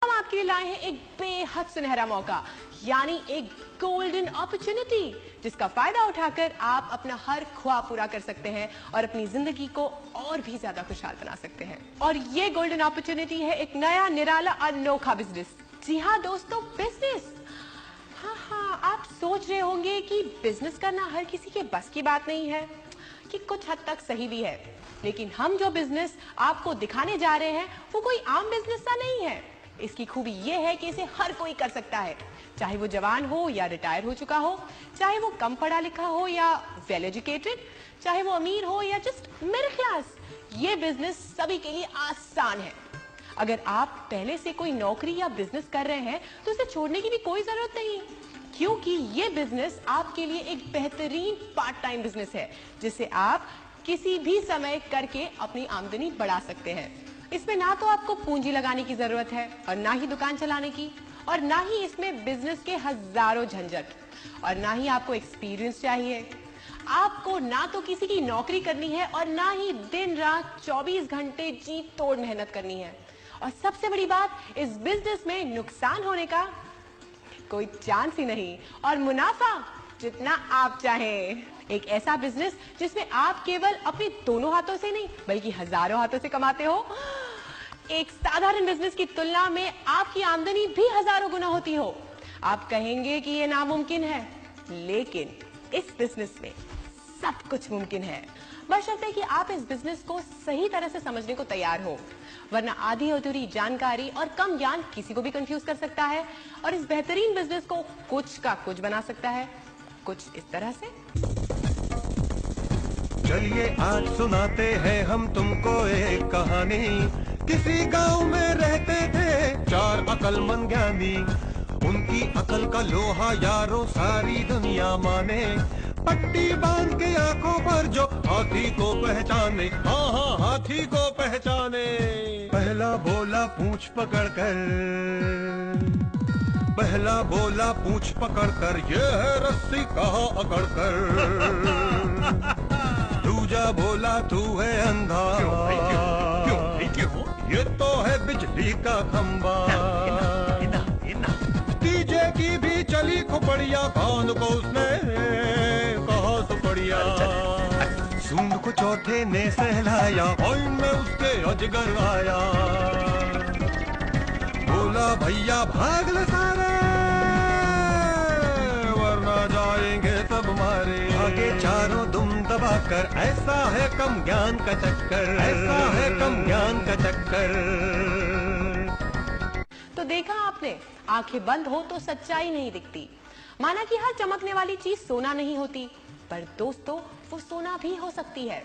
हम आपके लिए लाए हैं एक बेहद सुनहरा मौका, यानी एक गोल्डन अपॉर्चुनिटी, जिसका फायदा उठाकर आप अपना हर ख्वाब पूरा कर सकते हैं और अपनी जिंदगी को और भी ज्यादा खुशहाल बना सकते हैं। और ये गोल्डन अपॉर्चुनिटी है एक नया निराला अनोखा बिजनेस। जी हाँ दोस्तों, बिजनेस। हाँ, आप सोच रहे होंगे कि बिजनेस करना हर किसी के बस की बात नहीं है, कि कुछ हद तक सही भी है, लेकिन हम जो बिजनेस आपको दिखाने जा रहे हैं वो कोई आम बिजनेस सा नहीं है। इसकी खूबी ये है कि इसे हर कोई कर सकता है, चाहे वो जवान हो या रिटायर हो चुका हो, चाहे वो कम पढ़ा लिखा हो या वेल एजुकेटेड, चाहे वो अमीर हो या जस्ट मिडिल क्लास। ये बिजनेस सभी के लिए आसान है। अगर आप पहले से कोई नौकरी या बिजनेस कर रहे हैं तो उसे छोड़ने की भी कोई जरूरत नहीं, क्योंकि ये बिजनेस आपके लिए एक बेहतरीन पार्ट टाइम बिजनेस है, जिसे आप किसी भी समय करके अपनी आमदनी बढ़ा सकते हैं। इसमें ना तो आपको पूंजी लगाने की जरूरत है और ना ही दुकान चलाने की, और ना ही इसमें बिजनेस के हजारों झंझट, और ना ही आपको एक्सपीरियंस चाहिए। आपको ना तो किसी की नौकरी करनी है और ना ही दिन रात 24 घंटे जी तोड़ मेहनत करनी है। और सबसे बड़ी बात, इस बिजनेस में नुकसान होने का कोई चांस ही नहीं, और मुनाफा जितना आप चाहें। एक ऐसा बिजनेस जिसमें आप केवल अपने दोनों हाथों से नहीं बल्कि हजारों हाथों से कमाते हो। एक साधारण बिजनेस की तुलना में आपकी आमदनी भी हजारों गुना होती हो। आप कहेंगे कि यह नामुमकिन है, लेकिन इस बिजनेस में सब कुछ मुमकिन है, बशर्ते कि आप इस बिजनेस को सही तरह से समझने को तैयार हो, वरना आधी अधूरी जानकारी और कम ज्ञान किसी को भी कंफ्यूज कर सकता है और इस बेहतरीन बिजनेस को कुछ का कुछ बना सकता है। कुछ इस तरह से। चलिए आज सुनाते हैं हम तुमको एक कहानी। किसी गांव में रहते थे 4 अकलमंद ज्ञानी। उनकी अकल का लोहा यारों सारी दुनिया माने। पट्टी बांध के आंखों पर जो हाथी को पहचाने, हाँ हाथी को पहचाने। पहला बोला पूंछ पकड़कर, पहला बोला पूंछ पकड़कर, ये है रस्सी कहाँ अकड़कर। दूजा बोला तू है अंधा, ये तो है बिजली का खंबा। तीजे की भी चली खुपड़िया, कान को उसने कहा सुपड़िया। सूंड को चौथे ने सहलाया, और में उसके अजगर आया। बोला भैया भाग ले सारे, वरना जाएंगे सब मारे। आगे चारों दुम दबाकर, ऐसा है कम ज्ञान का चक्कर, ऐसा है कम ज्ञान का चक्कर। तो देखा आपने, आंखें बंद हो तो सच्चाई नहीं दिखती। माना कि हर चमकने वाली चीज सोना नहीं होती, पर दोस्तों वो सोना भी हो सकती है।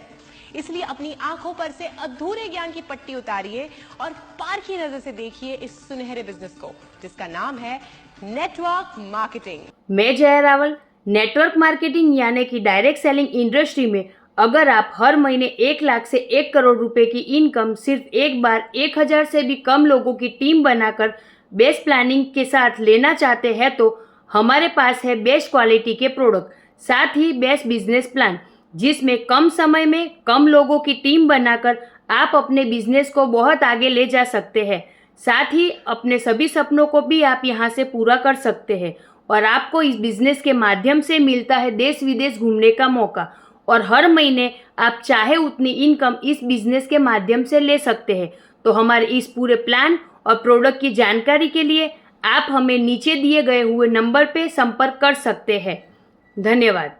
इसलिए अपनी आंखों पर से अधूरे ज्ञान की पट्टी उतारिए और पार की नजर से देखिए इस सुनहरे बिजनेस को, जिसका नाम है नेटवर्क मार्केटिंग। मैं जया रावल। नेटवर्क मार्केटिंग यानी कि डायरेक्ट सेलिंग इंडस्ट्री में अगर आप हर महीने 1 लाख से 1 करोड़ रुपए की इनकम सिर्फ एक बार 1000 से भी कम लोगों की टीम बनाकर बेस्ट प्लानिंग के साथ लेना चाहते हैं तो हमारे पास है बेस्ट क्वालिटी के प्रोडक्ट, साथ ही बेस्ट बिजनेस प्लान, जिसमें कम समय में कम लोगों की टीम बनाकर आप अपने बिजनेस को बहुत आगे ले जा सकते हैं। साथ ही अपने सभी सपनों को भी आप यहाँ से पूरा कर सकते हैं। और आपको इस बिजनेस के माध्यम से मिलता है देश विदेश घूमने का मौका, और हर महीने आप चाहे उतनी इनकम इस बिजनेस के माध्यम से ले सकते हैं। तो हमारे इस पूरे प्लान और प्रोडक्ट की जानकारी के लिए आप हमें नीचे दिए गए हुए नंबर पे संपर्क कर सकते हैं। धन्यवाद।